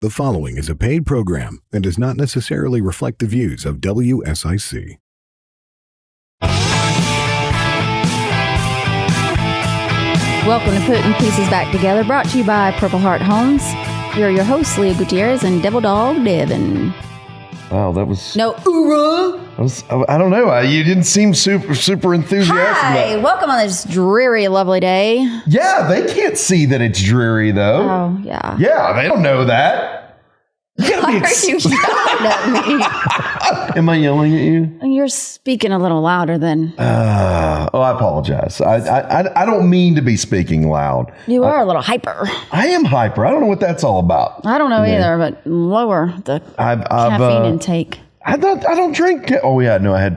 The following is a paid program and does not necessarily reflect the views of WSIC. Welcome to Putting Pieces Back Together, brought to you by Purple Heart Homes. We are your hosts, Leah Gutierrez and Devil Dog Devin. Wow, that was... No, oorah. I don't know. You didn't seem super enthusiastic. Hi, welcome on this dreary, lovely day. Yeah, they can't see that it's dreary, though. Oh, yeah. Yeah, they don't know that. Why are you yelling at me? Am I yelling at you? You're speaking a little louder than... I apologize. I don't mean to be speaking loud. You are a little hyper. I am hyper. I don't know what that's all about. I don't know either, but lower the caffeine intake. I don't drink. Oh yeah, no, I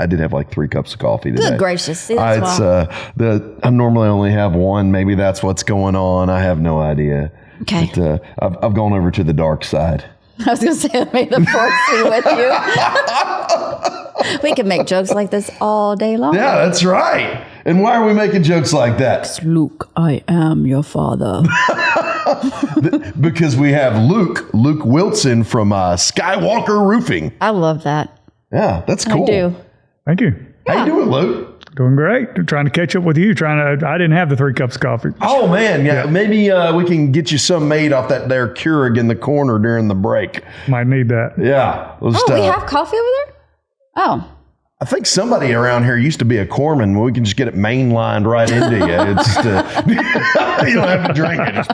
did have like 3 cups of coffee today. Good gracious, see, that's I normally only have 1. Maybe that's what's going on. I have no idea. Okay. But, I've gone over to the dark side. I was going to say, may the force be with you. We can make jokes like this all day long. Yeah, that's right. And why are we making jokes like that? Luke, I am your father. Because we have Luke Wilson from Skywalker Roofing. I love that. Yeah, that's cool. I do. Thank you. How you doing, Luke? Doing great. Trying to catch up with you. I didn't have the 3 cups of coffee. Oh, man. Yeah. Maybe we can get you some made off that there Keurig in the corner during the break. Might need that. Yeah. We have coffee over there? Oh. I think somebody around here used to be a corpsman. We can just get it mainlined right into you. It's you don't have to drink it.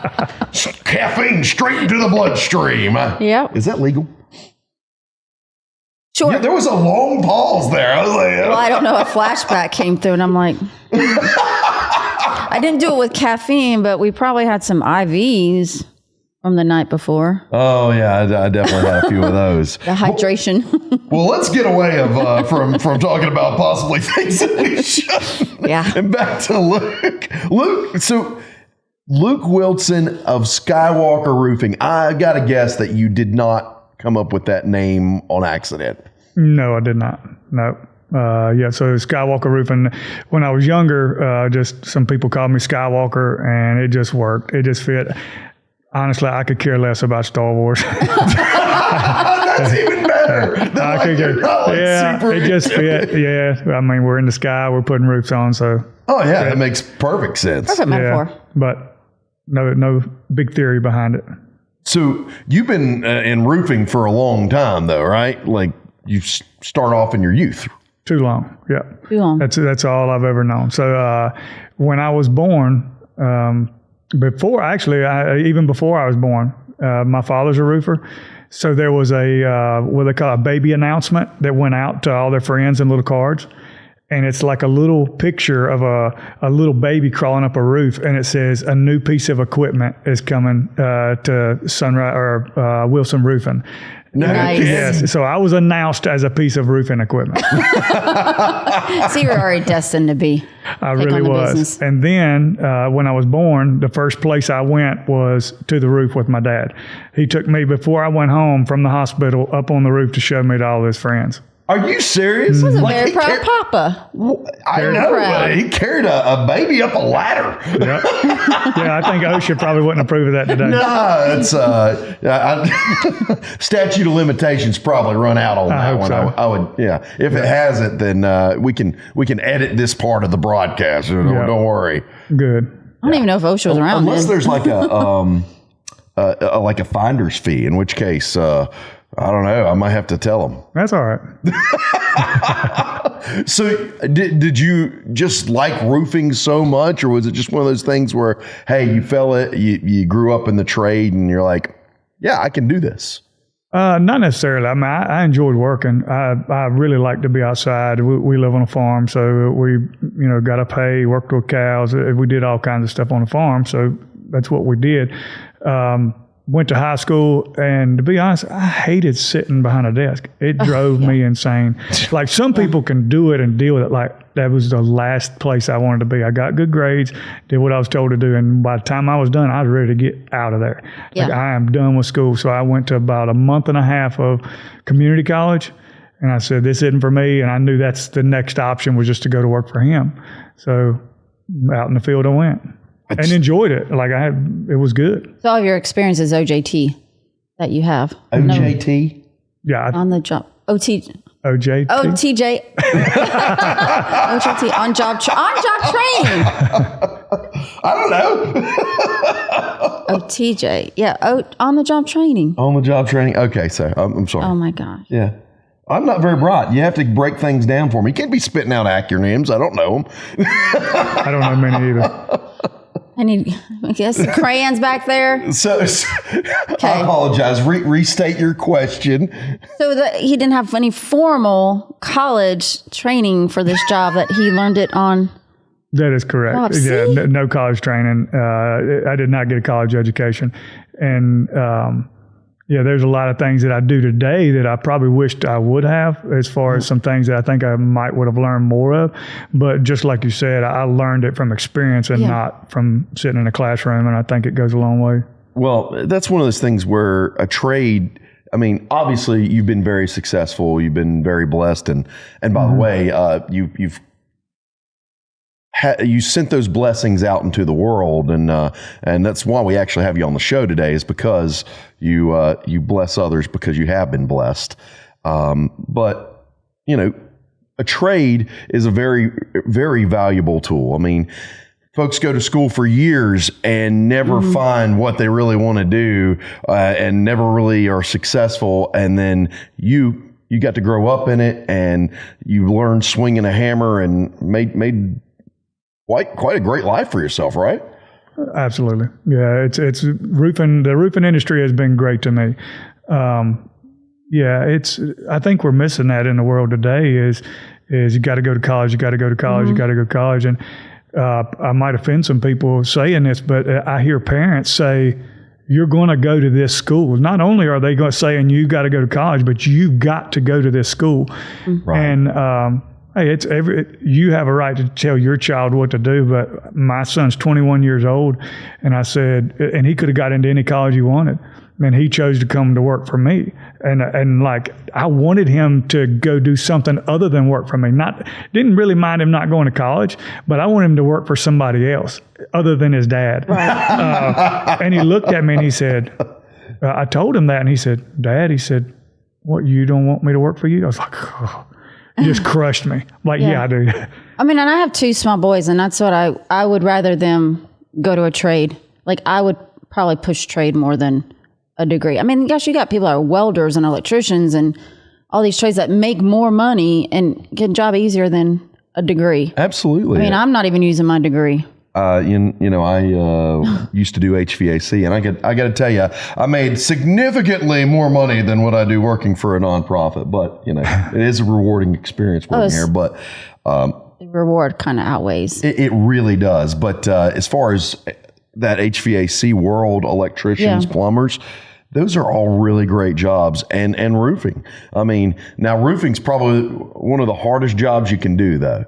Just caffeine straight into the bloodstream. Yeah. Is that legal? Sure. Yeah, there was a long pause there. I was like, well, I don't know. A flashback came through, and I'm like, I didn't do it with caffeine, but we probably had some IVs from the night before. Oh yeah, I definitely had a few of those. The hydration. Well, let's get away from talking about possibly things that we shouldn't. Yeah. And back to Luke. Luke Wilson of Skywalker Roofing. I got to guess that you did not come up with that name on accident. No, I did not. No. So Skywalker Roofing, when I was younger, just some people called me Skywalker, and it just worked. It just fit. Honestly, I could care less about Star Wars. That's even better. It just fit. Yeah. I mean, we're in the sky. We're putting roofs on. So. Oh, yeah. That makes perfect sense. Perfect metaphor. Yeah, but no big theory behind it. So you've been in roofing for a long time, though, right? Like you start off in your youth. Too long. Yeah. Too long. That's all I've ever known. So when I was born, even before I was born, my father's a roofer. So there was what they call a baby announcement that went out to all their friends in little cards. And it's like a little picture of a little baby crawling up a roof, and it says a new piece of equipment is coming to Sunrise or Wilson Roofing. Nice. Yes. So I was announced as a piece of roofing equipment. So you were already destined to be. I really was. Business. And then when I was born, the first place I went was to the roof with my dad. He took me before I went home from the hospital up on the roof to show me to all his friends. Are you serious? He was a very proud papa. I know. He carried a baby up a ladder. Yep. Yeah, I think OSHA probably wouldn't approve of that today. No, it's statute of limitations probably run out on that one. So. I would, yeah. If it hasn't, then we can edit this part of the broadcast. Don't worry. Good. I don't even know if OSHA was around. Unless there's like a finder's fee, in which case. I don't know. I might have to tell them. That's all right. So did you just like roofing so much, or was it just one of those things where, hey, you grew up in the trade and you're like, yeah, I can do this? Not necessarily. I mean, I enjoyed working. I really like to be outside. We live on a farm, so we, got to pay, worked with cows. We did all kinds of stuff on the farm, so that's what we did. Went to high school, and to be honest, I hated sitting behind a desk. It drove me insane. Like some people can do it and deal with it. Like that was the last place I wanted to be. I got good grades, did what I was told to do, and by the time I was done, I was ready to get out of there. Yeah. Like I am done with school. So I went to about a month and a half of community college, and I said, this isn't for me. And I knew that's the next option was just to go to work for him. So out in the field I went. And enjoyed it. It was good. So all of your experience is OJT. that you have? OJT? Yeah. On the job. OJT. OJT. OTJ. OJT. On job training. I don't know. OTJ. Yeah. On the job training. On the job training. Okay, so I'm sorry. Oh my gosh. Yeah. I'm not very bright. You have to break things down for me. You can't be spitting out acronyms. I don't know them. I don't know many either. I guess the crayons back there. So I apologize. Restate your question. So he didn't have any formal college training for this job, that he learned it on. That is correct. Yeah, no college training. I did not get a college education. And there's a lot of things that I do today that I probably wished I would have, as far as some things that I think I would have learned more of. But just like you said, I learned it from experience and not from sitting in a classroom, and I think it goes a long way. Well, that's one of those things where a trade, I mean, obviously you've been very successful, you've been very blessed, and by the way, you sent those blessings out into the world, and that's why we actually have you on the show today, is because you bless others because you have been blessed. But a trade is a very, very valuable tool. I mean, folks go to school for years and never find what they really want to do, and never really are successful, and then you got to grow up in it, and you learned swinging a hammer and made quite a great life for yourself, right? Absolutely. Yeah, it's roofing. The roofing industry has been great to me. I think we're missing that in the world today is you got to go to college, you got to go to college, you got to go to college. And I might offend some people saying this, but I hear parents say, you're going to go to this school. Not only are they saying you got to go to college, but you've got to go to this school. Right. And, hey, you have a right to tell your child what to do, but my son's 21 years old, and I said, and he could have got into any college he wanted, and he chose to come to work for me. And like, I wanted him to go do something other than work for me. Didn't really mind him not going to college, but I wanted him to work for somebody else other than his dad. Right. And he looked at me and he said, I told him that, and he said, Dad, he said, what, you don't want me to work for you? I was like, oh. It just crushed me. Like, yeah, I do. I mean, and I have two small boys, and that's what I would rather them go to a trade. Like, I would probably push trade more than a degree. I mean, gosh, you got people that are welders and electricians and all these trades that make more money and get a job easier than a degree. Absolutely. I mean, I'm not even using my degree. I used to do HVAC, and I got to tell you, I made significantly more money than what I do working for a nonprofit. But it is a rewarding experience working here. But the reward kind of outweighs. It really does. But as far as that HVAC world, electricians, plumbers, those are all really great jobs, and roofing. I mean, now roofing's probably one of the hardest jobs you can do, though.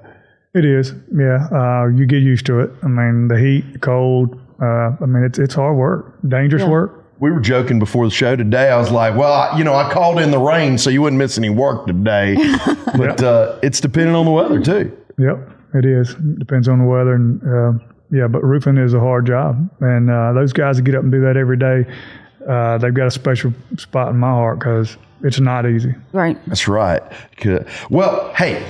It is, yeah. You get used to it. I mean, the heat, the cold. It's hard work, dangerous work. We were joking before the show today. I was like, well, I called in the rain so you wouldn't miss any work today. But it's dependent on the weather too. Yep, it is. It depends on the weather, and but roofing is a hard job. And those guys that get up and do that every day, they've got a special spot in my heart because it's not easy. Right. That's right. Well, hey.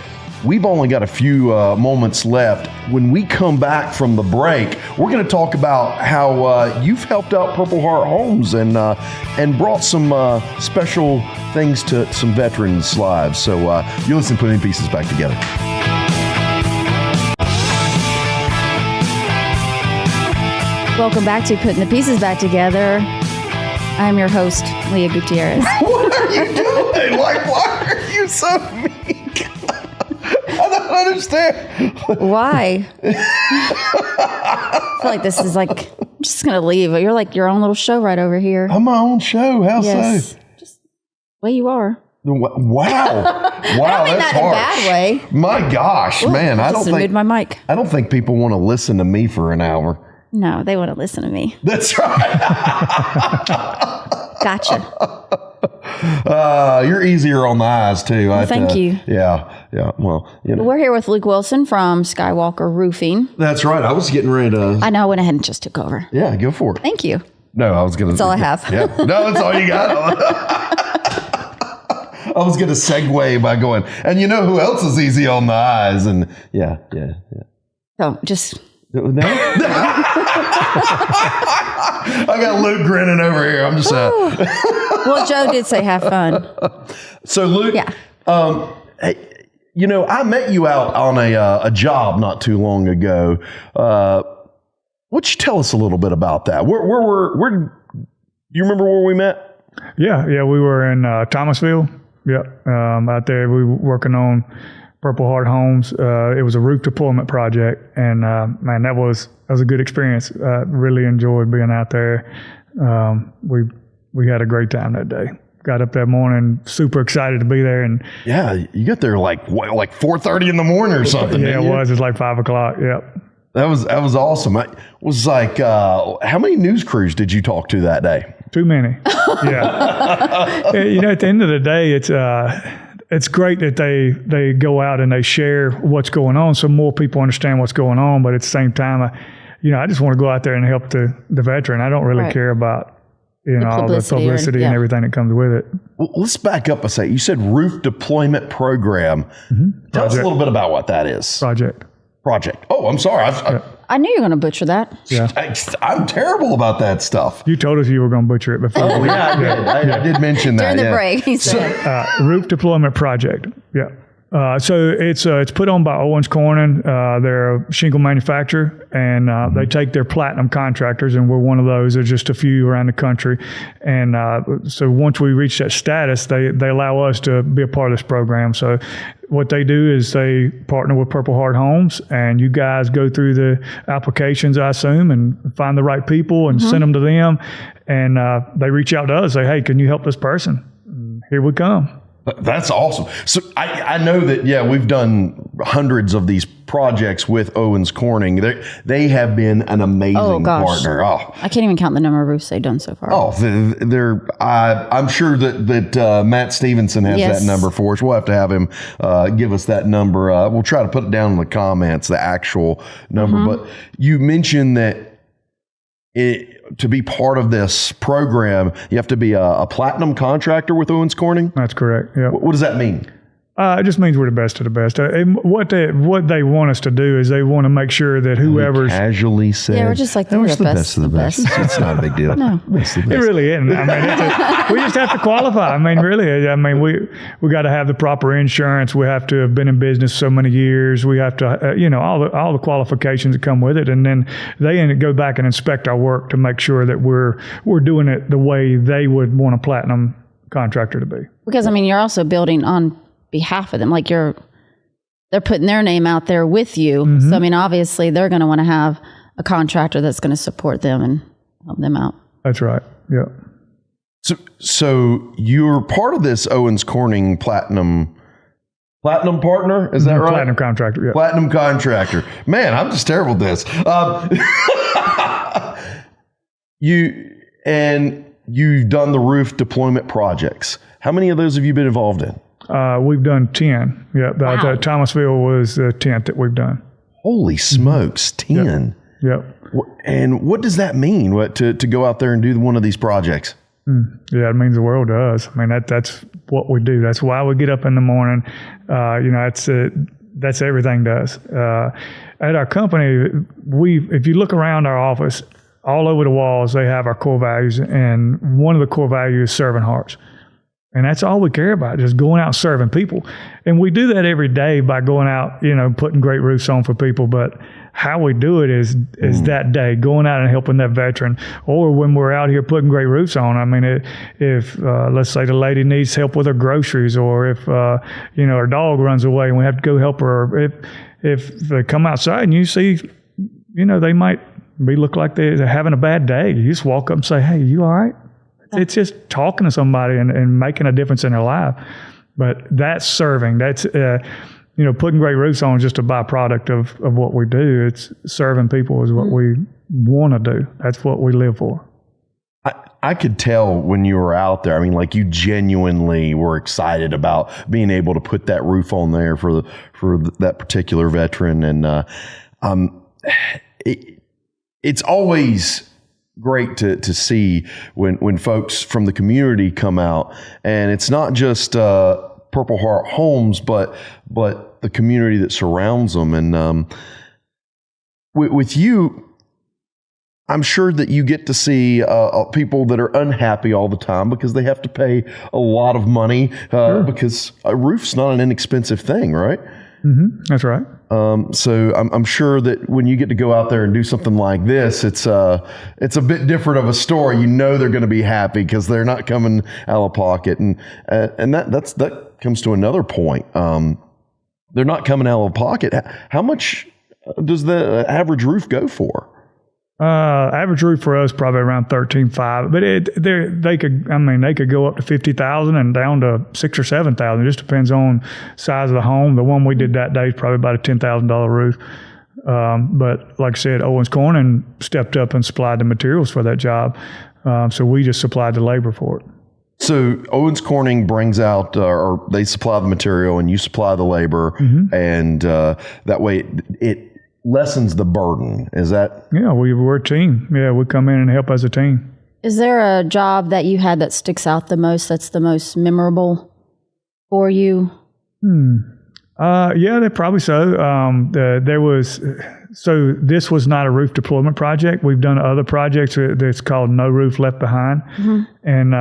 We've only got a few moments left. When we come back from the break, we're going to talk about how you've helped out Purple Heart Homes and brought some special things to some veterans' lives. So you listen to Putting Pieces Back Together. Welcome back to Putting the Pieces Back Together. I'm your host, Leah Gutierrez. What are you doing? Like, why are you so mean? I don't understand. Why? I feel like this is like, I'm just going to leave. You're like your own little show right over here. I'm my own show. How so? Just the way you are. Wow. I don't mean that in a bad way. My gosh, man. I don't think my mic. I don't think people want to listen to me for an hour. No, they want to listen to me. That's right. Gotcha. You're easier on the eyes too. Well, thank you. Yeah. Well, we're here with Luke Wilson from Skywalker Roofing. That's right. I was getting ready to. I know. I went ahead and just took over. Yeah, go for it. Thank you. No, I was going to. That's all I have. Yeah. No, that's all you got. I was going to segue by going, and you know who else is easy on the eyes? And yeah. So just. No? I got Luke grinning over here. I'm just Well, Joe did say have fun. So Luke, hey, you know, I met you out on a job not too long ago. Why don't you tell us a little bit about that? Where do you remember where we met? Yeah, we were in Thomasville. Yeah, out there we were working on Purple Heart Homes. It was a roof deployment project, and man, that was a good experience. Really enjoyed being out there. We had a great time that day. Got up that morning, super excited to be there, and yeah, you got there like 4:30 in the morning or something. Yeah, it was. It's like 5 o'clock. Yep. That was awesome. It was like, how many news crews did you talk to that day? Too many. Yeah. You know, at the end of the day, it's great that they go out and they share what's going on so more people understand what's going on. But at the same time, I just want to go out there and help the veteran. I don't really care about, all the publicity and everything that comes with it. Well, let's back up a second. You said roof deployment program. Mm-hmm. Tell us a little bit about what that is. Project. Oh, I'm sorry. I knew you were going to butcher that. Yeah. I'm terrible about that stuff. You told us you were going to butcher it before. Oh, yeah, I did mention that. During the break, he said. Roof deployment project. Yeah. So it's put on by Owens Corning. They're a shingle manufacturer, and they take their platinum contractors, and we're one of those. There's just a few around the country. And so once we reach that status, they allow us to be a part of this program. So what they do is they partner with Purple Heart Homes, and you guys go through the applications, I assume, and find the right people and send them to them. And they reach out to us, say, hey, can you help this person? And here we come. That's awesome. So I know that, we've done hundreds of these projects with Owens Corning. They have been an amazing partner. Oh, I can't even count the number of roofs they've done so far. Oh, I'm sure that Matt Stevenson has that number for us. We'll have to have him give us that number. We'll try to put it down in the comments, the actual number. But you mentioned that to be part of this program, you have to be a platinum contractor with Owens Corning? That's correct, yeah. What does that mean? It just means we're the best of the best. And what they want us to do is they want to make sure that whoever's casually said, we're just like the best of the best. It's not a big deal. No, it really isn't. I mean, we just have to qualify. I mean, really. I mean, we got to have the proper insurance. We have to have been in business so many years. We have to, all the qualifications that come with it, and then they go back and inspect our work to make sure that we're doing it the way they would want a platinum contractor to be. Because you're also building on behalf of them, like they're putting their name out there with you. So obviously they're going to want to have a contractor that's going to support them and help them out. That's right. Yeah. So you're part of this Owens Corning platinum partner, is that right? Platinum contractor. Yeah. Platinum contractor. Man, I'm just terrible at this. You've done the roof deployment projects. How many of those have you been involved in? We've done 10. Yeah, Thomasville was the 10th that we've done. Holy smokes, 10. Yep. And what does that mean? To go out there and do one of these projects? Yeah, it means the world to us. I mean, that's what we do. That's why we get up in the morning. That's everything to us. At our company, if you look around our office, all over the walls, they have our core values, and one of the core values is serving hearts. And that's all we care about, just going out serving people. And we do that every day by going out, putting great roofs on for people. But how we do it is that day, going out and helping that veteran. Or when we're out here putting great roofs on, if let's say the lady needs help with her groceries, or if, her dog runs away and we have to go help her. Or if they come outside and you see, they might look like they're having a bad day. You just walk up and say, hey, you all right? It's just talking to somebody and making a difference in their life. But that's serving. That's, putting great roofs on is just a byproduct of what we do. It's serving people is what we want to do. That's what we live for. I could tell when you were out there. You genuinely were excited about being able to put that roof on there for that particular veteran. And it's always great to see when folks from the community come out, and it's not just Purple Heart Homes, but the community that surrounds them. And with you, I'm sure that you get to see people that are unhappy all the time because they have to pay a lot of money because a roof's not an inexpensive thing, right? Mm-hmm. That's right. So I'm sure that when you get to go out there and do something like this, it's a bit different of a story. You know they're going to be happy because they're not coming out of pocket, and that comes to another point. They're not coming out of pocket. How much does the average roof go for? Average roof for us probably around 13.5, but they could go up to 50,000 and down to 6,000 or 7,000. It just depends on size of the home. The one we did that day is probably about a $10,000 roof. But like I said, Owens Corning stepped up and supplied the materials for that job. So we just supplied the labor for it. So Owens Corning brings out, or they supply the material and you supply the labor, and that way it lessens the burden. Is that? Yeah, we're a team. Yeah, we come in and help as a team. Is there a job that you had that sticks out the most, that's the most memorable for you? Yeah, probably so. So this was not a roof deployment project. We've done other projects that's called No Roof Left Behind. And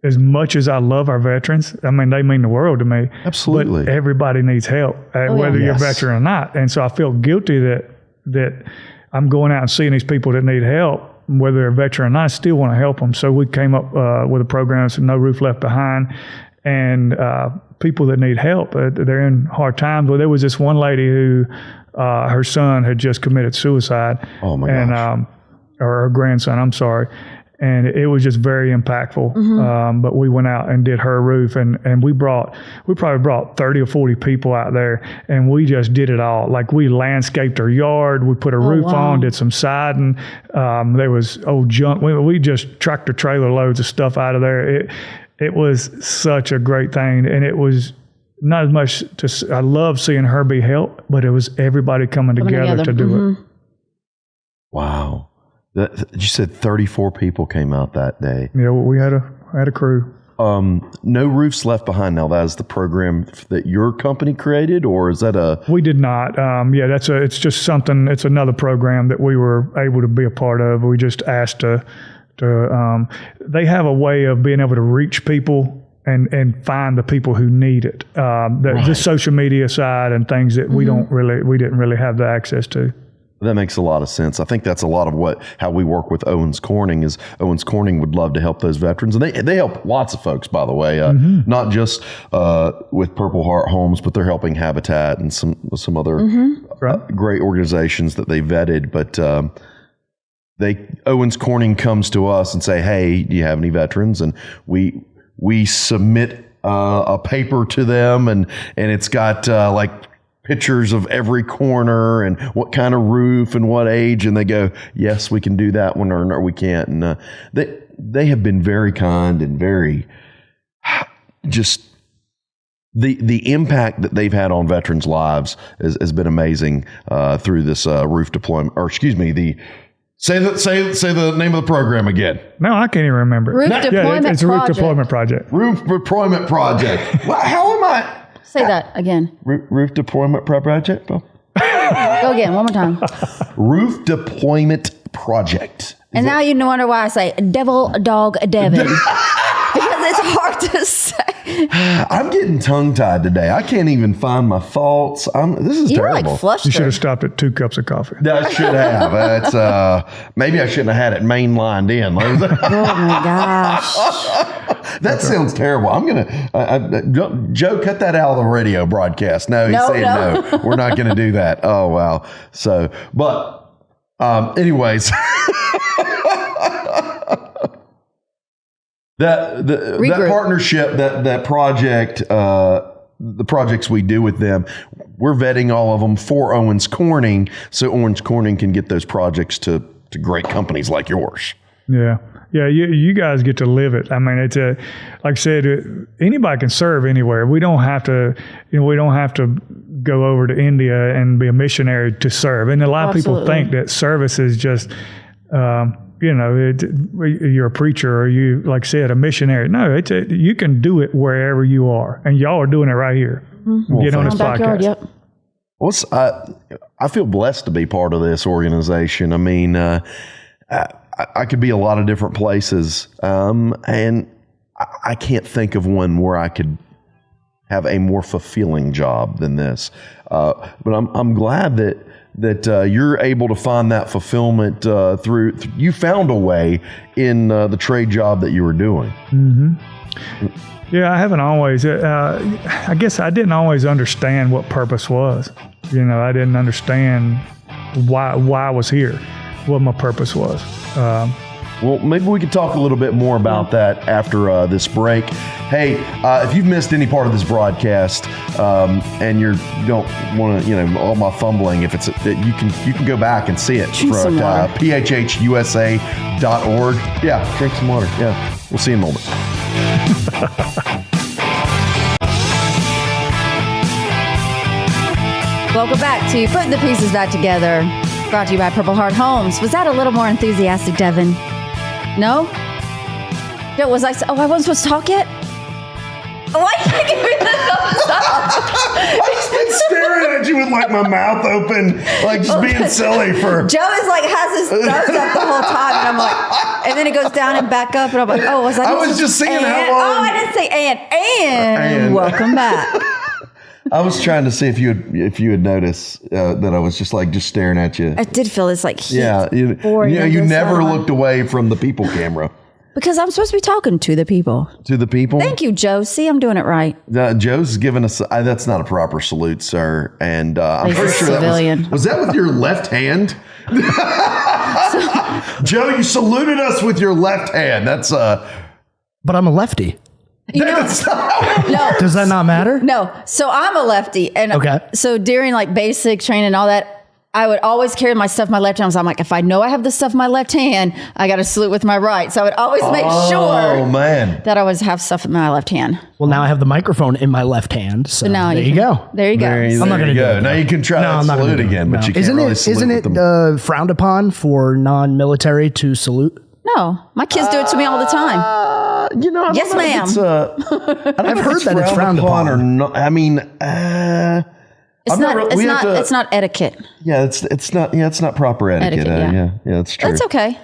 as much as I love our veterans, I mean, they mean the world to me. Absolutely. But everybody needs help, whether you're a veteran or not. And so I feel guilty that I'm going out and seeing these people that need help, whether they're a veteran or not. I still want to help them. So we came up with a program that's No Roof Left Behind, and people that need help, they're in hard times. Well, there was this one lady who her son had just committed suicide. Oh my gosh. Or her grandson, I'm sorry. And it was just very impactful. But we went out and did her roof, and we probably brought 30 or 40 people out there, and we just did it all. Like, we landscaped her yard, we put a roof on, did some siding. There was old junk. We just tractor trailer loads of stuff out of there. It was such a great thing, and it was not as much I love seeing her be helped, but it was everybody coming together to do it. Wow. You said 34 people came out that day. Yeah, we had a crew. No Roofs Left Behind. Now, that is the program that your company created, or is that a? We did not. Yeah, it's just something. It's another program that we were able to be a part of. We just asked to. They have a way of being able to reach people and find the people who need it. The social media side and things that we didn't really have the access to. That makes a lot of sense. I think that's a lot of how we work with Owens Corning. Is Owens Corning would love to help those veterans, and they help lots of folks, by the way, not just with Purple Heart Homes, but they're helping Habitat and some other great organizations that they vetted. But Owens Corning comes to us and say, "Hey, do you have any veterans?" And we submit a paper to them, and it's got like pictures of every corner and what kind of roof and what age, and they go, yes, we can do that one, or no, we can't. And they have been very kind and very just the impact that they've had on veterans' lives has been amazing through this roof deployment, or excuse me, say the name of the program again. No, I can't even remember. It's a roof deployment project. Roof deployment project. How am I? Say that again. Roof deployment project? Go again, one more time. Roof deployment project. And now you wonder why I say Devil Dog Devin. Because it's hard to say. I'm getting tongue-tied today. I can't even find my thoughts. This is You're terrible. Like flustered. You should have stopped at 2 cups of coffee. I should have. Maybe I shouldn't have had it mainlined in. Oh my gosh. That sounds terrible. I'm going to, Joe, cut that out of the radio broadcast. No, he's saying no. We're not going to do that. Oh, wow. So, but anyways. That partnership, that project, the projects we do with them, we're vetting all of them for Owens Corning, so Owens Corning can get those projects to great companies like yours. Yeah. Yeah, you guys get to live it. I mean, it's like I said, anybody can serve anywhere. We don't have to, go over to India and be a missionary to serve. And a lot of people think that service is just, you're a preacher or you, like I said, a missionary. No, you can do it wherever you are. And y'all are doing it right here. Get on this Backyard, podcast. yep. Well, I feel blessed to be part of this organization. I mean, I could be a lot of different places, and I can't think of one where I could have a more fulfilling job than this. But I'm glad that you're able to find that fulfillment through. You found a way in the trade job that you were doing. Mm-hmm. Yeah, I haven't always. I guess I didn't always understand what purpose was. I didn't understand why I was here, what my purpose was. Well, maybe we could talk a little bit more about that after this break. Hey, if you've missed any part of this broadcast and you don't want to, all my fumbling, if it's you can go back and see it at phhusa.org. Yeah, drink some water. Yeah, we'll see you in a moment. Welcome back to Putting the Pieces Back Together, brought to you by Purple Heart Homes. Was that a little more enthusiastic, Devin? No? I wasn't supposed to talk yet? Why did you give me the thumbs up? I've just been staring at you with my mouth open, just being silly for. Joe is has his thumbs up the whole time, and I'm like, and then it goes down and back up, and I'm like, oh, was I? I was just saying how long. Oh, I didn't say and welcome back. I was trying to see if you had noticed that I was just staring at you. I did feel this heat. Yeah, you never looked away from the people camera. Because I'm supposed to be talking to the people. To the people? Thank you, Joe. See, I'm doing it right. Joe's given us, that's not a proper salute, sir. And I'm pretty sure civilian. Was that with your left hand? Joe, you saluted us with your left hand. That's But I'm a lefty. No. Does that not matter? No. So I'm a lefty. And okay. So during basic training and all that, I would always carry my stuff in my left hand. So I'm like, if I know I have the stuff in my left hand, I got to salute with my right. So I would always make sure that I always have stuff in my left hand. Well, now I have the microphone in my left hand. So now there you go. There you go. I'm not going to go. Now you can try to salute again, but you can't really salute. Isn't it frowned upon for non-military to salute? No, my kids do it to me all the time. Yes, ma'am. I've heard that it's frowned upon or not. I mean, it's not etiquette. Yeah, it's not proper etiquette. Yeah, that's true. That's okay.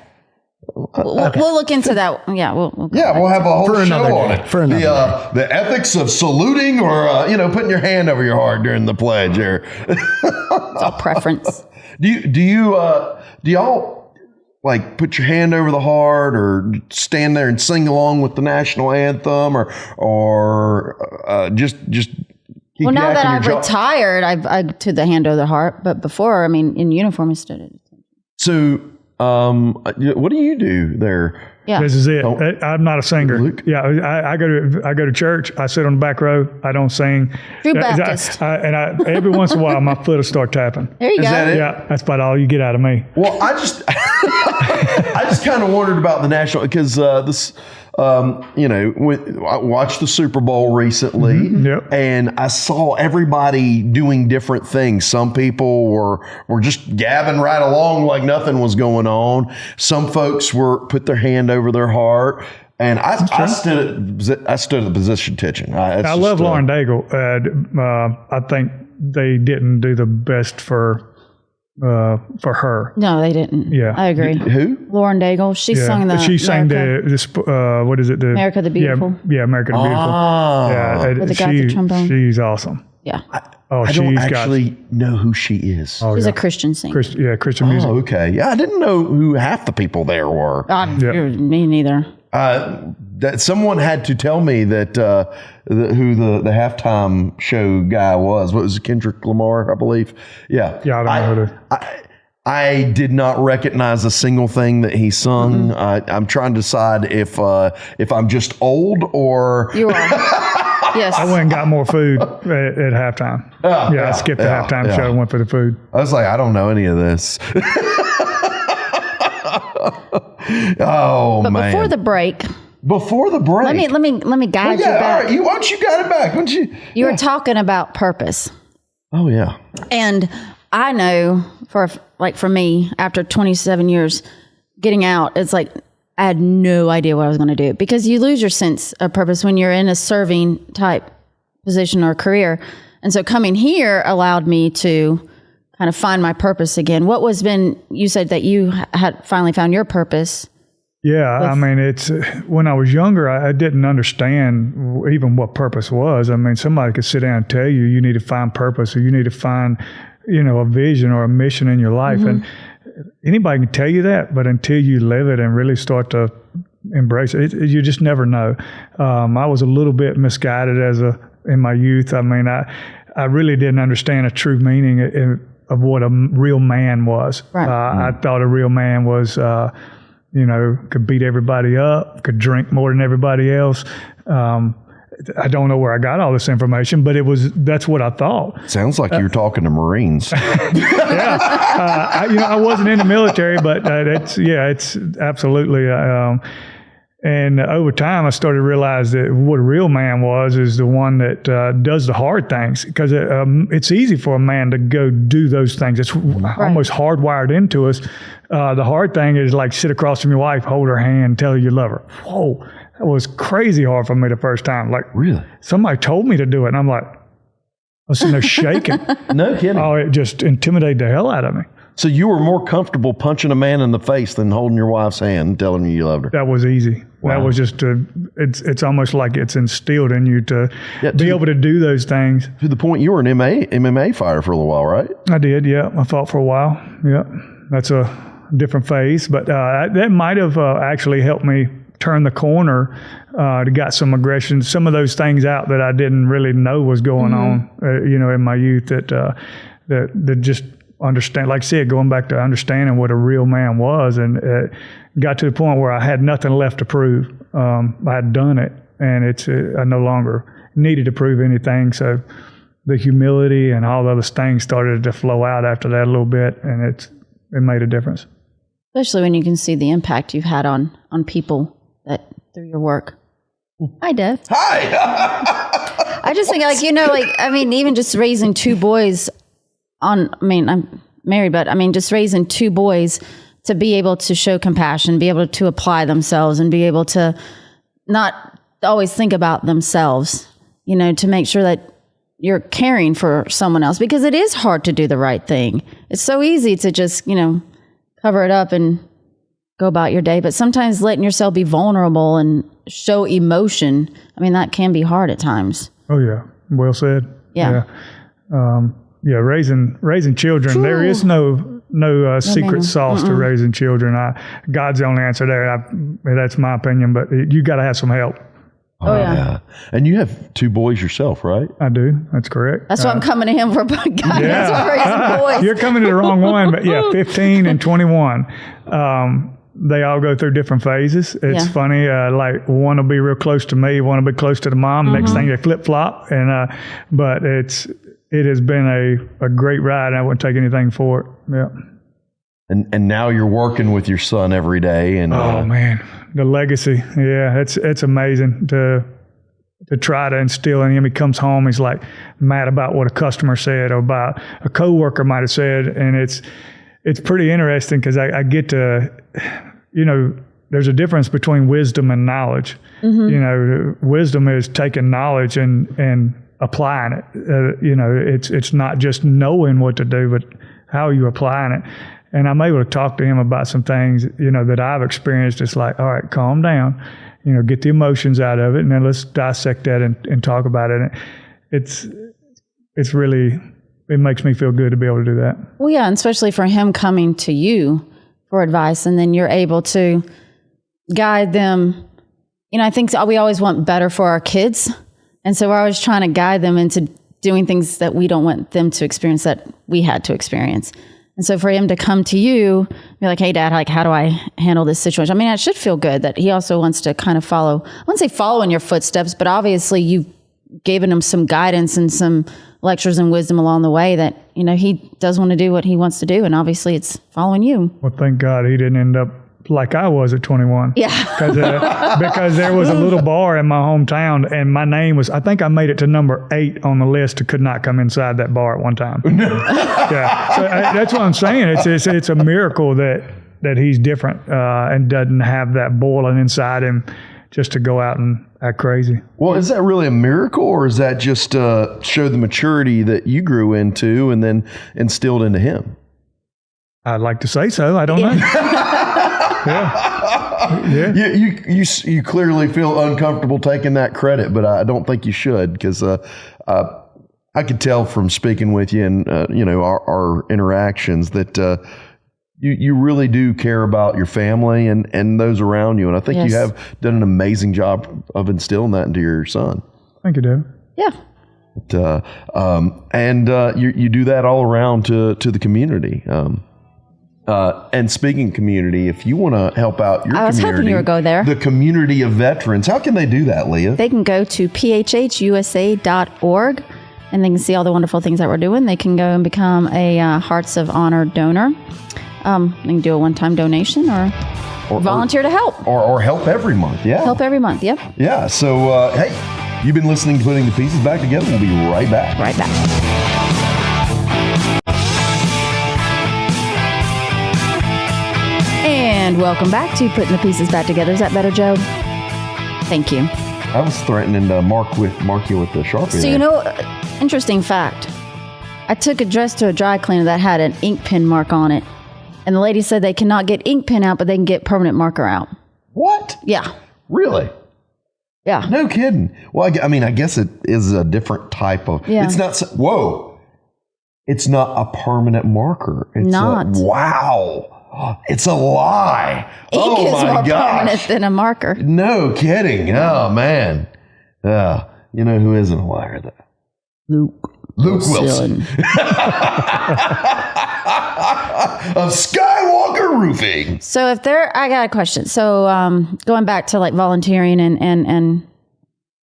We'll look into that. Yeah, we'll have a whole show on it. For another the ethics of saluting or putting your hand over your heart during the pledge. Or it's all preference. Do y'all put your hand over the heart or stand there and sing along with the national anthem or just well, now that I've retired, I to the hand over the heart. But before, in uniform, I stood it. So, what do you do there? Yeah. This is it. I'm not a singer. Luke? Yeah, I go to church. I sit on the back row. I don't sing. True Baptist. Every once in a while, my foot will start tapping. There you go. Is that it? Yeah, that's about all you get out of me. Well, I just kind of wondered about the national because this. I watched the Super Bowl recently, and I saw everybody doing different things. Some people were just gabbing right along like nothing was going on. Some folks put their hand over their heart, and I stood at the position attention. I love Lauren Daigle. I think they didn't do the best for her. No, they didn't. Yeah, I agree. Who? Lauren Daigle. She sang the. She sang what is it? The America the Beautiful. Yeah, America the Beautiful. Yeah, with the guy with the trombone. She's awesome. Yeah. I don't actually know who she is. She's a Christian singer. Christian music. Oh, okay. Yeah, I didn't know who half the people there were. Me neither. That someone had to tell me that who the halftime show guy was. What was it, Kendrick Lamar, I believe? Yeah. Yeah, I don't know who. I did not recognize a single thing that he sung. I'm trying to decide if I'm just old or you are. Yes. I went and got more food at halftime. I skipped the halftime show and went for the food. I was like, I don't know any of this. Oh, but man. Before the break. Let me guide you back. All right. Once you got it back, you were talking about purpose. Oh yeah. And I know for me, after 27 years, getting out, it's like I had no idea what I was going to do, because you lose your sense of purpose when you're in a serving type position or career. And so coming here allowed me to kind of find my purpose again. You said that you had finally found your purpose. Yeah, I mean, it's when I was younger, I didn't understand even what purpose was. I mean, somebody could sit down and tell you, you need to find purpose, or you need to find, a vision or a mission in your life. And anybody can tell you that, but until you live it and really start to embrace it, you just never know. I was a little bit misguided in my youth. I mean, I really didn't understand a true meaning of what a real man was. Right. I thought a real man was, could beat everybody up, could drink more than everybody else. I don't know where I got all this information, but that's what I thought. Sounds like you're talking to Marines. Yeah. I wasn't in the military, but it's absolutely. And over time, I started to realize that what a real man is the one that does the hard things, because it's easy for a man to go do those things. It's almost hardwired into us. The hard thing is like sit across from your wife, hold her hand, tell her you love her. Whoa, that was crazy hard for me the first time. Like, really? Somebody told me to do it, and I'm like, I was sitting there shaking. No kidding. Oh, it just intimidated the hell out of me. So you were more comfortable punching a man in the face than holding your wife's hand and telling her you loved her? That was easy. Wow. That was just it's almost like it's instilled in you to be able to do those things. To the point you were an MMA fighter for a little while, right? I did, yeah. I fought for a while. Yeah. That's a different phase, but that might have actually helped me turn the corner to got some aggression, some of those things out that I didn't really know was going on, in my youth that just understand, like I said, going back to understanding what a real man was, and got to the point where I had nothing left to prove. I had done it, and I no longer needed to prove anything. So the humility and all the other things started to flow out after that a little bit, and it made a difference. Especially when you can see the impact you've had on people through your work. Hi, Dev. Hi. I just think even just raising two boys I'm married, but just raising two boys to be able to show compassion, be able to apply themselves, and be able to not always think about themselves, to make sure that you're caring for someone else, because it is hard to do the right thing. It's so easy to just, cover it up and go about your day. But sometimes letting yourself be vulnerable and show emotion, that can be hard at times. Oh, yeah. Well said. Yeah. Raising children, there is no secret sauce to raising children. God's the only answer there. That's my opinion, but you got to have some help. Oh, yeah. And you have two boys yourself, right? I do. That's correct. That's why I'm coming to him for guidance on raising boys. You're coming to the wrong one, but 15 and 21. They all go through different phases. It's funny. Like one will be real close to me, one will be close to the mom. Next thing they flip flop, and but it has been a great ride, and I wouldn't take anything for it. Yeah. And now you're working with your son every day, and oh man, the legacy. Yeah, it's amazing to try to instill in him. He comes home, he's like mad about what a customer said or about a coworker might have said, and it's pretty interesting because I get to, there's a difference between wisdom and knowledge. Wisdom is taking knowledge and applying it. It's not just knowing what to do, but how are you applying it? And I'm able to talk to him about some things, that I've experienced. It's like, all right, calm down, get the emotions out of it, and then let's dissect that and talk about it. And it's really, it makes me feel good to be able to do that. Well, yeah, and especially for him coming to you for advice, and then you're able to guide them. I think we always want better for our kids. And so we're always trying to guide them into doing things that we don't want them to experience that we had to experience. And so for him to come to you, be like, hey, Dad, how do I handle this situation? It should feel good that he also wants to kind of follow, I wouldn't say follow in your footsteps, but obviously you've given him some guidance and some lectures and wisdom along the way that, he does want to do what he wants to do. And obviously it's following you. Well, thank God he didn't end up like I was at 21. Yeah. Because there was a little bar in my hometown, and my name was, I think I made it to number 8 on the list who could not come inside that bar at one time. Yeah. So that's what I'm saying. It's a miracle that that he's different and doesn't have that boiling inside him just to go out and act crazy. Well, is that really a miracle, or is that just show the maturity that you grew into and then instilled into him? I'd like to say so. I don't know. Yeah. You clearly feel uncomfortable taking that credit, but I don't think you should, because I could tell from speaking with you and our interactions that you really do care about your family and those around you, and I think you have done an amazing job of instilling that into your son. Thank you, David. Yeah. You do that all around to the community. And speaking of community, if you want to help out your community, I was hoping you would go there. The community of veterans, how can they do that, Leah? They can go to phhusa.org, and they can see all the wonderful things that we're doing. They can go and become a Hearts of Honor donor. They can do a one-time donation or volunteer to help. Or help every month, yeah. Help every month, yep. Yeah, so, hey, you've been listening to Putting the Pieces Back Together. We'll be right back. Right back. And welcome back to Putting the Pieces Back Together. Is that better, Joe? Thank you. I was threatening to mark you with the Sharpie. So, interesting fact. I took a dress to a dry cleaner that had an ink pen mark on it. And the lady said they cannot get ink pen out, but they can get permanent marker out. What? Yeah. Really? Yeah. No kidding. Well, I guess it is a different type of... Yeah. It's not... Whoa. It's not a permanent marker. It's not. Wow. It's a lie. Ink is more gosh. permanent than a marker. No kidding. Oh, man. You know who isn't a liar, though? Luke Wilson. Of Skywalker Roofing. So I got a question. So going back to like volunteering and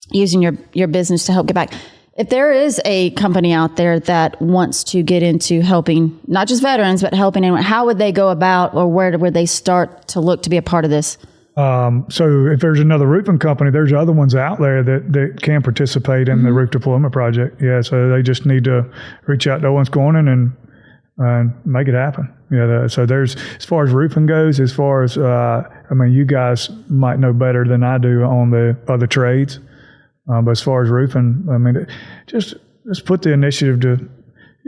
using your business to help get back. If there is a company out there that wants to get into helping, not just veterans, but helping anyone, how would they go about, or where would they start to look to be a part of this? So if there's another roofing company, there's other ones out there that can participate in the roof deployment project. Yeah, so they just need to reach out to Owens Corning and make it happen. Yeah, so there's, as far as roofing goes, you guys might know better than I do on the other trades. But as far as roofing, just put the initiative to.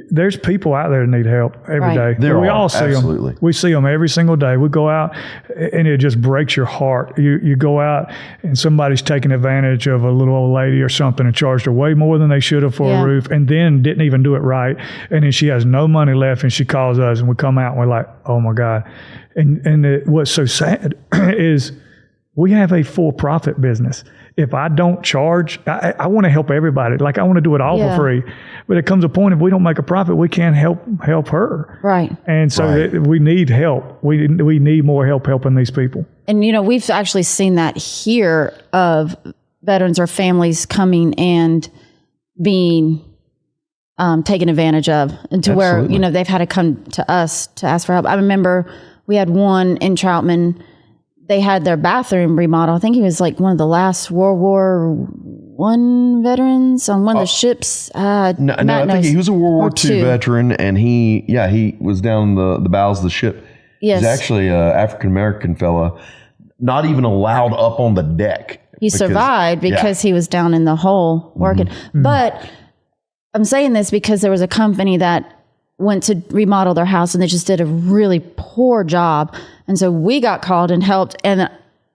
There's people out there that need help every day. We all see them. We see them every single day. We go out, and it just breaks your heart. You go out, and somebody's taking advantage of a little old lady or something and charged her way more than they should have for a roof, and then didn't even do it right. And then she has no money left, and she calls us, and we come out, and we're like, oh my God. And what's so sad is we have a for-profit business. If I don't charge, I want to help everybody. Like, I want to do it all for free. But it comes a point, if we don't make a profit, we can't help her. Right. And so we need help. We need more help helping these people. And, we've actually seen that here of veterans or families coming and being taken advantage of, and to where, they've had to come to us to ask for help. I remember we had one in Troutman. They had their bathroom remodeled. I think he was like one of the last World War I veterans on one of the ships. I think he was a World War II veteran, and he was down the bows of the ship. Yes. He's actually an African-American fella, not even allowed up on the deck. He survived because he was down in the hole working. Mm-hmm. But I'm saying this because there was a company that went to remodel their house, and they just did a really poor job. And so we got called and helped. And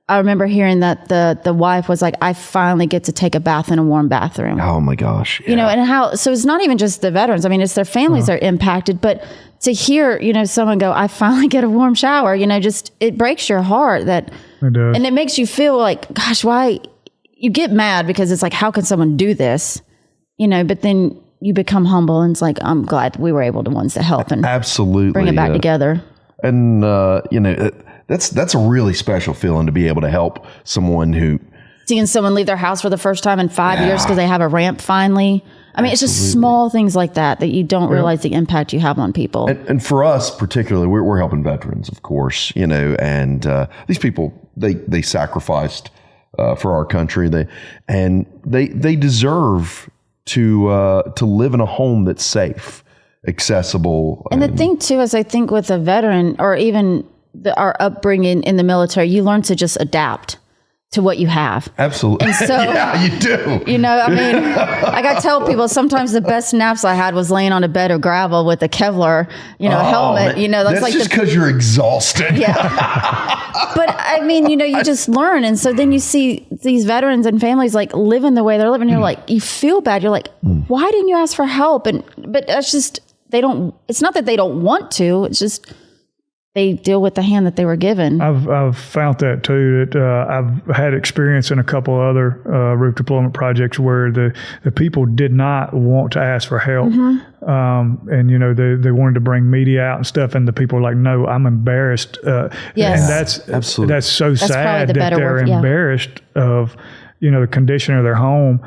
I remember hearing that the wife was like, I finally get to take a bath in a warm bathroom. Oh my gosh. Yeah. And so it's not even just the veterans. I mean, it's their families that are impacted, but to hear, someone go, I finally get a warm shower, just, it breaks your heart it does. And it makes you feel like, gosh, why you get mad because it's like, how can someone do this? But then you become humble, and it's like, I'm glad we were able to help and absolutely bring it back together. And, that's a really special feeling to be able to help someone who... Seeing someone leave their house for the first time in 5 years because they have a ramp finally. I mean, it's just small things like that you don't realize the impact you have on people. And for us particularly, we're helping veterans, of course, and these people, they sacrificed for our country. They deserve to live in a home that's safe, accessible. And the thing too is, I think with a veteran, or even our upbringing in the military, you learn to just adapt to what you have. Absolutely. And so, yeah, you do. You know, I mean, like I tell people, sometimes the best naps I had was laying on a bed of gravel with a Kevlar, helmet. Man. That's like just because you're exhausted. Yeah. But I mean, you just learn. And so then you see these veterans and families like living the way they're living. You're like, you feel bad. You're like, why didn't you ask for help? But that's just, it's not that they don't want to. It's just, they deal with the hand that they were given. I've found that too. That I've had experience in a couple other roof deployment projects where the people did not want to ask for help, and they wanted to bring media out and stuff, and the people were like, "No, I'm embarrassed." Yes, and that's absolutely that's sad that they're word, embarrassed of the condition of their home.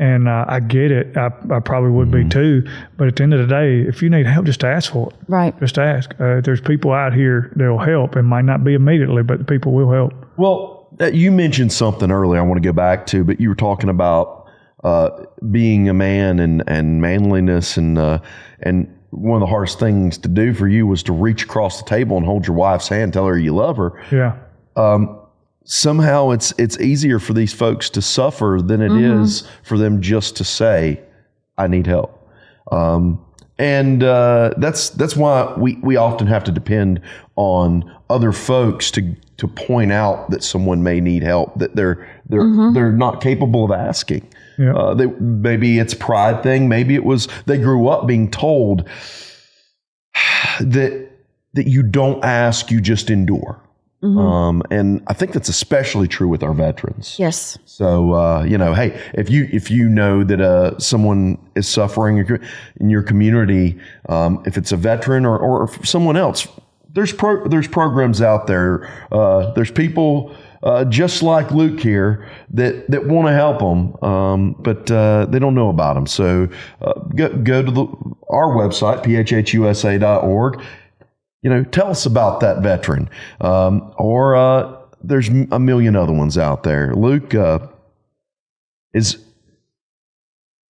And I get it. I probably would be too. But at the end of the day, if you need help, just ask for it. Right. Just ask. There's people out here that will help. It might not be immediately, but people will help. Well, you mentioned something earlier I want to go back to, but you were talking about being a man and manliness, and one of the hardest things to do for you was to reach across the table and hold your wife's hand, tell her you love her. Yeah. Somehow it's easier for these folks to suffer than it is for them just to say, I need help. And that's why we often have to depend on other folks to point out that someone may need help, that they're not capable of asking. Yeah. Maybe it's a pride thing. Maybe it was they grew up being told that you don't ask, you just endure. And I think that's especially true with our veterans. Yes. So, hey, if you know that someone is suffering in your community, if it's a veteran or someone else, there's programs out there. There's people just like Luke here that want to help them, but they don't know about them. So go to our website, phhusa.org. Tell us about that veteran. Or there's a million other ones out there. Luke,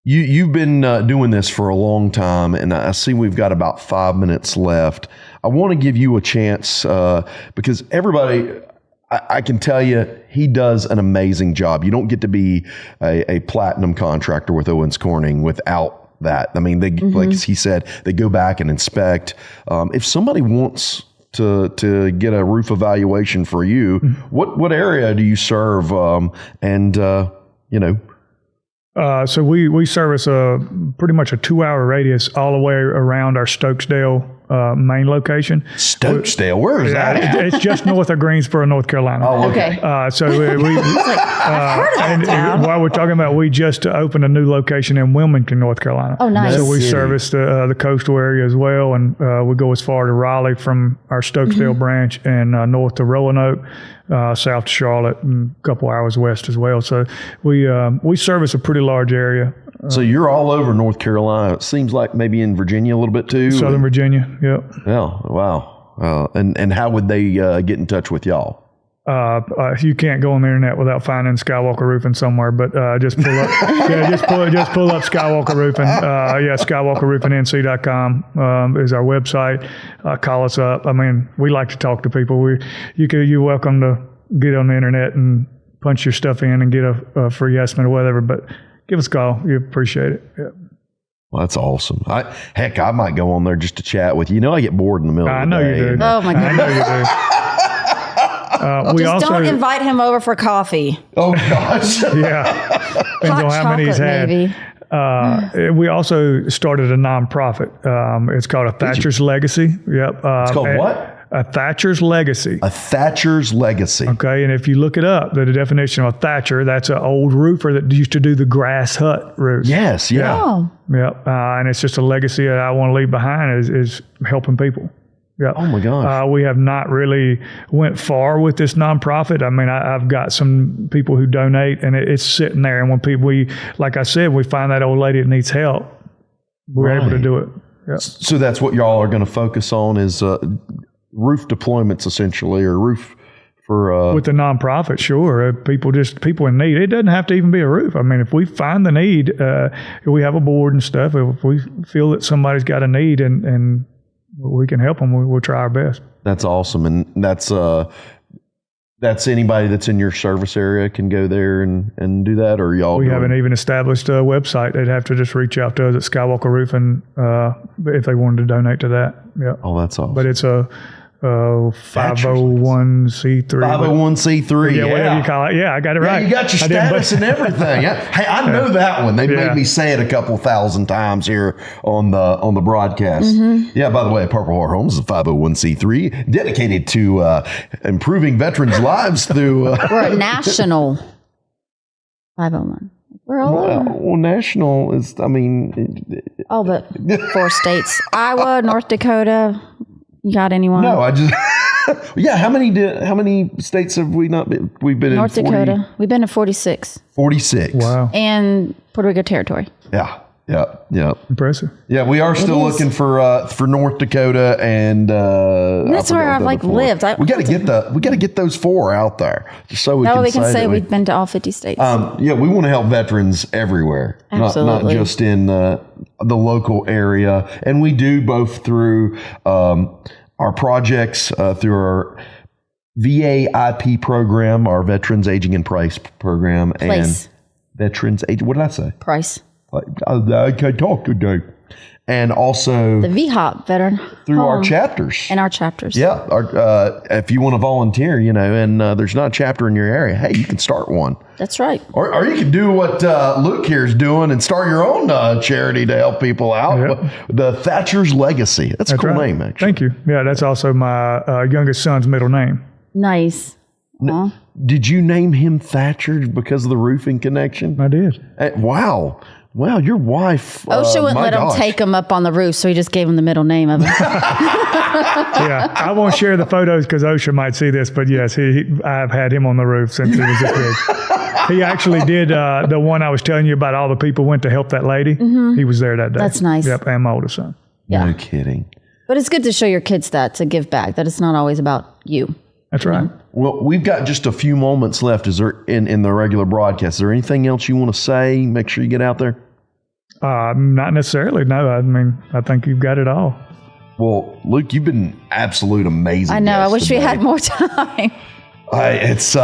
you've been doing this for a long time, and I see we've got about 5 minutes left. I want to give you a chance because everybody, I can tell you, he does an amazing job. You don't get to be a platinum contractor with Owens Corning without that. I mean, like he said, they go back and inspect. If somebody wants to get a roof evaluation for you, what area do you serve? So we service pretty much a 2-hour radius all the way around our Stokesdale main location. Stokesdale, where is that? It's just north of Greensboro, North Carolina. Oh, okay. So while we're talking about, we just opened a new location in Wilmington, North Carolina. Oh, nice. So we City. service the coastal area as well, and we go as far to Raleigh from our Stokesdale branch, and north to Roanoke, south to Charlotte, and a couple hours west as well. So we service a pretty large area. So you're all over North Carolina. It seems like maybe in Virginia a little bit too. Southern Virginia, yep. Yeah, wow. And how would they get in touch with y'all? You can't go on the internet without finding Skywalker Roofing somewhere, but just pull up, just pull up Skywalker Roofing. SkywalkerRoofingNC.com is our website. Call us up. I mean, we like to talk to people. You're welcome to get on the internet and punch your stuff in and get a free estimate or whatever, but give us a call. You appreciate it. Yeah. Well, that's awesome. I might go on there just to chat with you. I get bored in the middle of the day. I know you do. Oh, my goodness. I know you do. Just don't invite him over for coffee. Oh, gosh. Yeah. Depends on how many he's had. Maybe. We also started a nonprofit. It's called A Thatcher's Legacy. Yep. It's called what? A Thatcher's Legacy. A Thatcher's Legacy. Okay, and if you look it up, the definition of a thatcher, that's an old roofer that used to do the grass hut roof. Yes, yeah. Oh. Yep, and it's just a legacy that I want to leave behind is helping people. Yep. Oh my gosh. We have not really went far with this nonprofit. I mean, I've got some people who donate, and it's sitting there. And when like I said, we find that old lady that needs help, we're able to do it. Yep. So that's what y'all are going to focus on is roof deployments, essentially, or roof for with the nonprofit. Sure, people in need. It doesn't have to even be a roof. I mean, if we find the need, we have a board and stuff. If we feel that somebody's got a need and we can help them. We'll try our best. That's awesome. And that's anybody that's in your service area can go there and do that, or y'all? We haven't even established a website. They'd have to just reach out to us at Skywalker Roofing if they wanted to donate to that. Yeah. Oh, that's awesome. But it's a 501c3. 501c3. Yeah, whatever you call it. Yeah, I got it right. You got your status and everything. Hey, I know that one. They made me say it a couple thousand times here on the broadcast. Yeah, by the way, Purple Heart Homes is a 501c3 dedicated to improving veterans' lives through. We're a national 501. We're all over. Well, national is, I mean. All but 4 states. Iowa, North Dakota. You got anyone? No, I just. Yeah, how many states have we not been? We've been North in 40, Dakota. We've been to 46. 46. Wow. And Puerto Rico territory. Yeah. Impressive. Yeah, we are still looking for North Dakota and that's where I've lived. We got to get those 4 out there just so we can say we've been to all 50 states. Yeah, we want to help veterans everywhere, not just in the local area, and we do both through our projects through our VAIP program, our Veterans Aging in Place program, and Veterans Age. What did I say? Price. I can't talk today. And also the VHOP veteran through our chapters. And our chapters. Yeah. If you want to volunteer, and there's not a chapter in your area, hey, you can start one. That's right. Or you can do what Luke here is doing and start your own charity to help people out. Yep. The Thatcher's Legacy. That's a cool name, actually. Thank you. Yeah, that's also my youngest son's middle name. Nice. Did you name him Thatcher because of the roofing connection? I did. Wow. Wow, your wife. OSHA wouldn't let him take him up on the roof, so he just gave him the middle name of it. Yeah, I won't share the photos because OSHA might see this, but yes, I've had him on the roof since he was this big. He actually did the one I was telling you about. All the people went to help that lady. He was there that day. That's nice. Yep, and my oldest son. Yeah. No kidding. But it's good to show your kids to give back, that it's not always about you. That's right. Well, we've got just a few moments left. Is there in the regular broadcast? Is there anything else you want to say? Make sure you get out there. Not necessarily. No, I mean, I think you've got it all. Well, Luke, you've been absolute amazing. I know. I wish today. we had more time. It's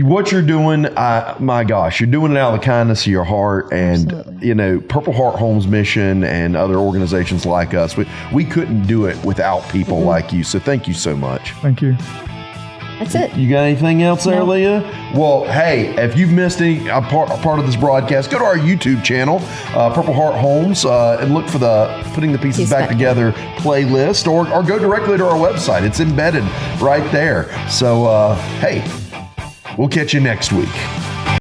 what you're doing. My gosh, you're doing it out of the kindness of your heart, and Absolutely. Purple Heart Homes Mission and other organizations like us. We couldn't do it without people like you. So thank you so much. Thank you. That's it. You got anything else there, No. Leah? Well, hey, if you've missed any part of this broadcast, go to our YouTube channel, Purple Heart Homes, and look for the Putting the Pieces Back Together playlist, or go directly to our website. It's embedded right there. So, hey, we'll catch you next week.